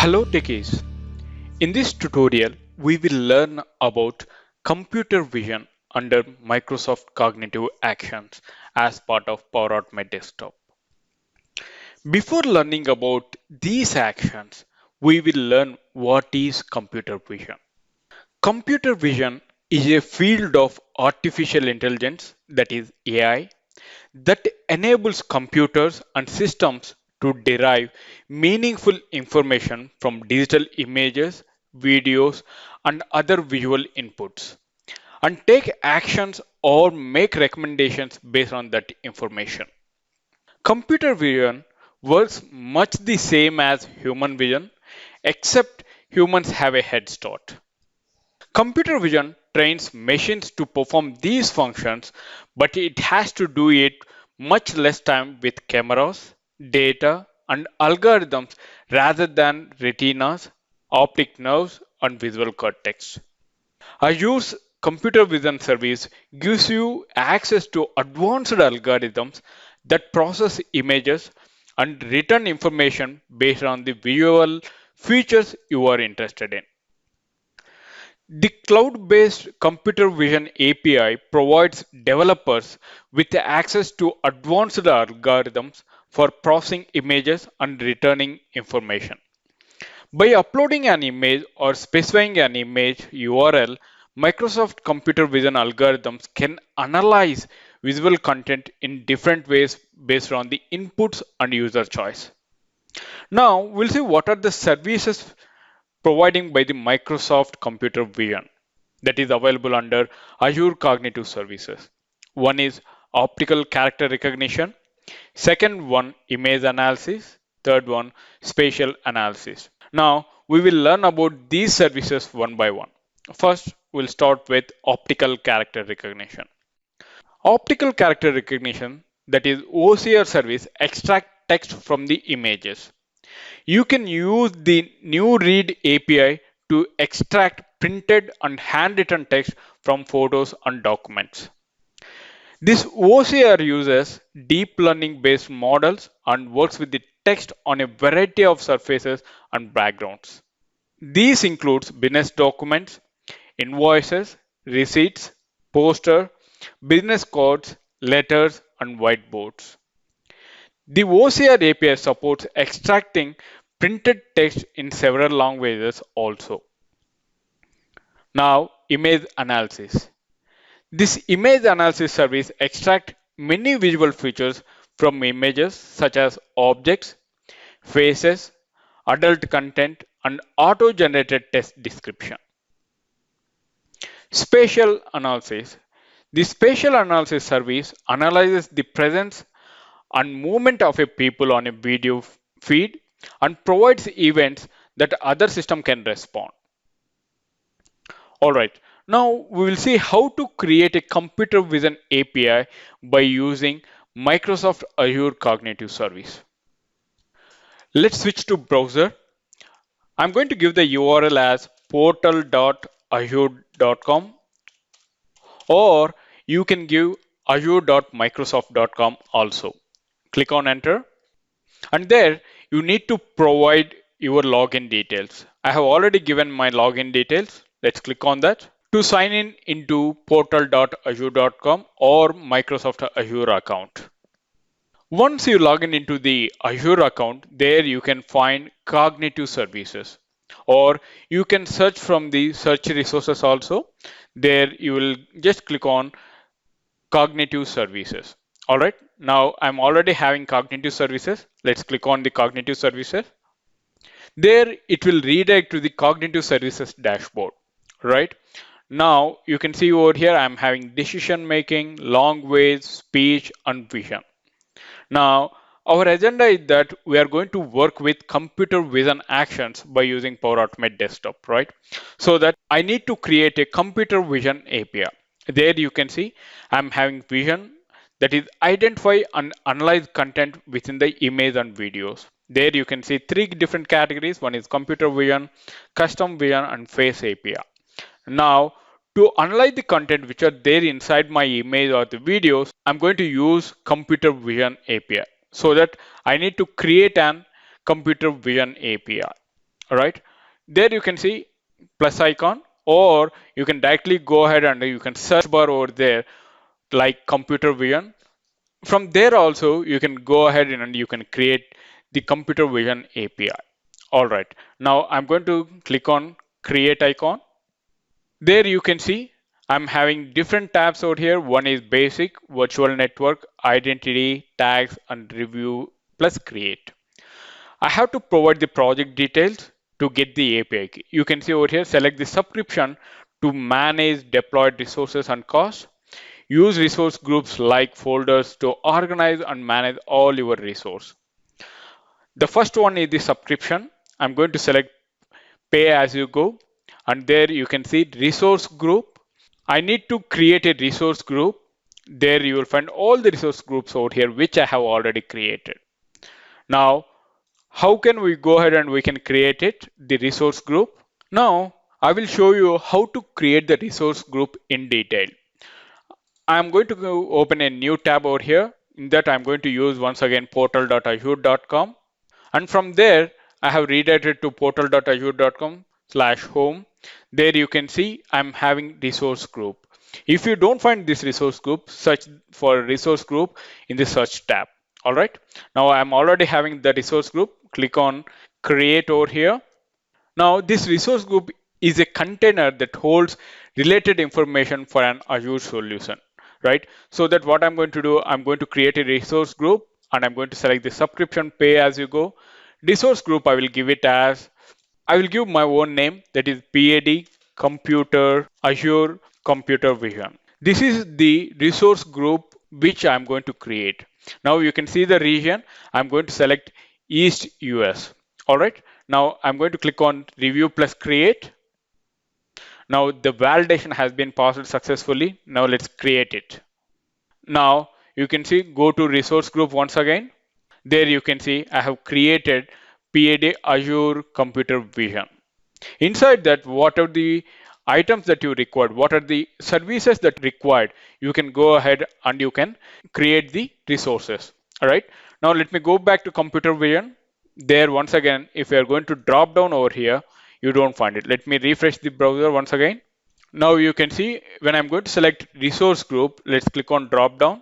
Hello techies. In this tutorial, we will learn about computer vision under Microsoft Cognitive Actions as part of Power Automate Desktop. Before learning about these actions, we will learn what is computer vision. Computer vision is a field of artificial intelligence, that is AI, that enables computers and systems to derive meaningful information from digital images, videos, and other visual inputs, and take actions or make recommendations based on that information. Computer vision works much the same as human vision, except humans have a head start. Computer vision trains machines to perform these functions, but it has to do it much less time with cameras, data, and algorithms rather than retinas, optic nerves, and visual cortex. Azure's computer vision service gives you access to advanced algorithms that process images and return information based on the visual features you are interested in. The cloud-based computer vision API provides developers with access to advanced algorithms for processing images and returning information. By uploading an image or specifying an image URL, Microsoft Computer Vision algorithms can analyze visual content in different ways based on the inputs and user choice. Now, we'll see what are the services providing by the Microsoft Computer Vision that is available under Azure Cognitive Services. One is optical character recognition, second one image analysis, third one spatial analysis. Now we will learn about these services one by one. First, we'll start with optical character recognition. Optical character recognition, that is OCR service, extract text from the images. You can use the new read API to extract printed and handwritten text from photos and documents. This OCR uses deep learning based models and works with the text on a variety of surfaces and backgrounds. These includes business documents, invoices, receipts, poster, business cards, letters, and whiteboards. The OCR API supports extracting printed text in several languages also. Now, image analysis. This image analysis service extracts many visual features from images such as objects, faces, adult content, and auto-generated text description. Spatial analysis. The spatial analysis service analyzes the presence and movement of a people on a video feed and provides events that other system can respond. Alright, now we will see how to create a computer vision API by using Microsoft Azure Cognitive Service. Let's switch to browser. I'm going to give the URL as portal.azure.com, or you can give azure.microsoft.com also. Click on enter, and there you need to provide your login details. I have already given my login details. Let's click on that to sign in into portal.azure.com or Microsoft Azure account. Once you log in into the Azure account, there you can find cognitive services, or you can search from the search resources also. There you will just click on cognitive services. All right, now I'm already having cognitive services. Let's click on the cognitive services. There it will redirect to the cognitive services dashboard. Right now you can see over here I'm having decision making, language, speech, and vision. Now our agenda is that we are going to work with computer vision actions by using Power Automate Desktop, right? So that I need to create a computer vision API. There you can see I'm having vision, that is identify and analyze content within the image and videos. There you can see three different categories. One is computer vision, custom vision, and face API. Now, to analyze the content which are there inside my image or the videos, I'm going to use computer vision API. So that I need to create an computer vision API. All right. There you can see plus icon, or you can directly go ahead and you can search bar over there like computer vision. From there also you can go ahead and you can create the computer vision API. All right. Now I'm going to click on create icon. There you can see I'm having different tabs out here. One is basic, virtual network, identity, tags, and review plus create. I have to provide the project details to get the API key. You can see over here, select the subscription to manage deployed resources and costs. Use resource groups like folders to organize and manage all your resource. The first one is the subscription. I'm going to select pay as you go, and there you can see resource group. I need to create a resource group. There you will find all the resource groups out here which I have already created. Now, how can we go ahead and we can create it, the resource group? Now, I will show you how to create the resource group in detail. I'm going to go open a new tab over here. In that, I'm going to use once again portal.azure.com. And from there, I have redirected to portal.azure.com/home. There you can see I'm having resource group. If you don't find this resource group, search for resource group in the search tab. All right. Now I'm already having the resource group. Click on create over here. Now this resource group is a container that holds related information for an Azure solution, right? So that what I'm going to do, I'm going to create a resource group and I'm going to select the subscription pay as you go. Resource group, I will give it as, I will give my own name, that is PAD Computer Azure Computer Vision. This is the resource group which I'm going to create. Now you can see the region. I'm going to select East US. All right. Now I'm going to click on review plus create. Now the validation has been passed successfully. Now let's create it. Now you can see go to resource group once again. There you can see I have created PAD Azure Computer Vision. Inside that, what are the items that you required? What are the services that required? You can go ahead and you can create the resources. All right. Now let me go back to computer vision. There once again, if you are going to drop down over here, you don't find it. Let me refresh the browser once again. Now you can see when I'm going to select resource group, let's click on drop down.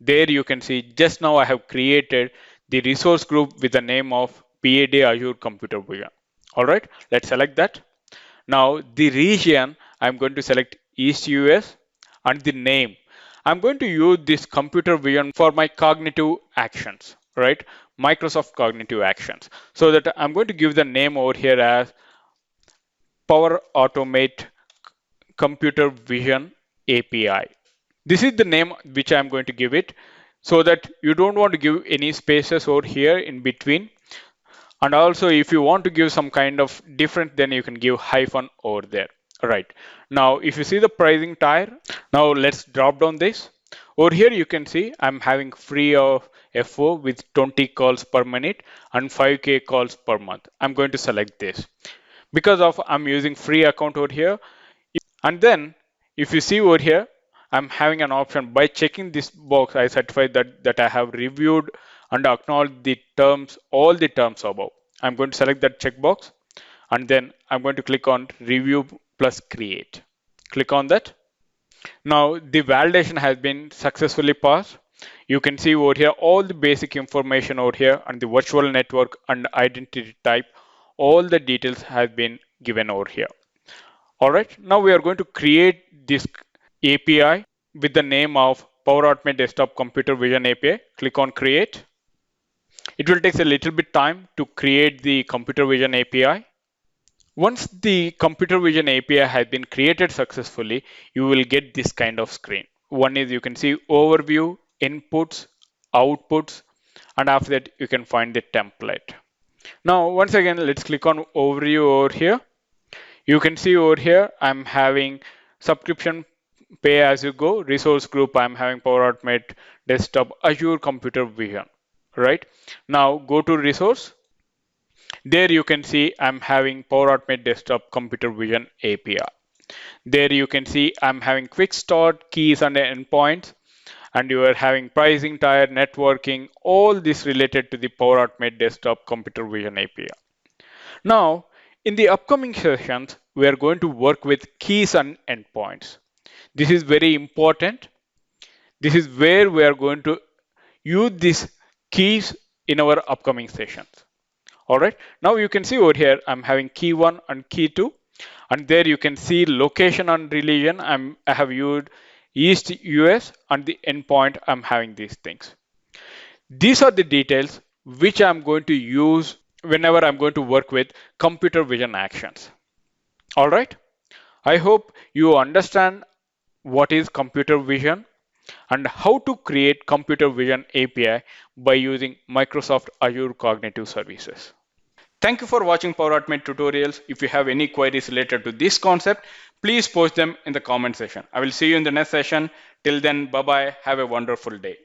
There you can see just now I have created the resource group with the name of PAD Azure Computer Vision. All right, let's select that. Now the region, I'm going to select East US, and the name. I'm going to use this computer vision for my cognitive actions, right? Microsoft Cognitive Actions. So that I'm going to give the name over here as Power Automate Computer Vision API. This is the name which I'm going to give it, so that you don't want to give any spaces over here in between. And also if you want to give some kind of different, then you can give hyphen over there. All right. Now, if you see the pricing tier, now let's drop down this. Over here, you can see I'm having free of FO with 20 calls per minute and 5K calls per month. I'm going to select this because of I'm using free account over here. And then if you see over here, I'm having an option by checking this box. I certify that I have reviewed and acknowledged the terms, all the terms above. I'm going to select that checkbox and then I'm going to click on review plus create. Click on that. Now the validation has been successfully passed. You can see over here all the basic information over here and the virtual network and identity type. All the details have been given over here. All right, now we are going to create this API with the name of Power Automate Desktop Computer Vision API. Click on create. It will take a little bit time to create the computer vision API. Once the computer vision API has been created successfully, you will get this kind of screen. One is you can see overview, inputs, outputs, and after that you can find the template. Now, once again, let's click on overview over here. You can see over here, I'm having subscription pay as you go, resource group, I'm having Power Automate Desktop Azure Computer Vision, right? Now go to resource. There you can see I'm having Power Automate Desktop Computer Vision API. There you can see I'm having quick start, keys and endpoints, and you are having pricing tier, networking, all this related to the Power Automate Desktop Computer Vision API. Now, In the upcoming sessions, we are going to work with keys and endpoints. This is very important. This is where we are going to use these keys in our upcoming sessions. All right. Now you can see over here, I'm having key 1 and key 2. And there you can see location and religion. I have used East US, and the endpoint I'm having these things. These are the details which I'm going to use whenever I'm going to work with computer vision actions. All right. I hope you understand what is computer vision and how to create computer vision API by using Microsoft Azure Cognitive Services. Thank you for watching Power Automate tutorials. If you have any queries related to this concept, please post them in the comment section. I will see you in the next session. Till then, bye-bye. Have a wonderful day.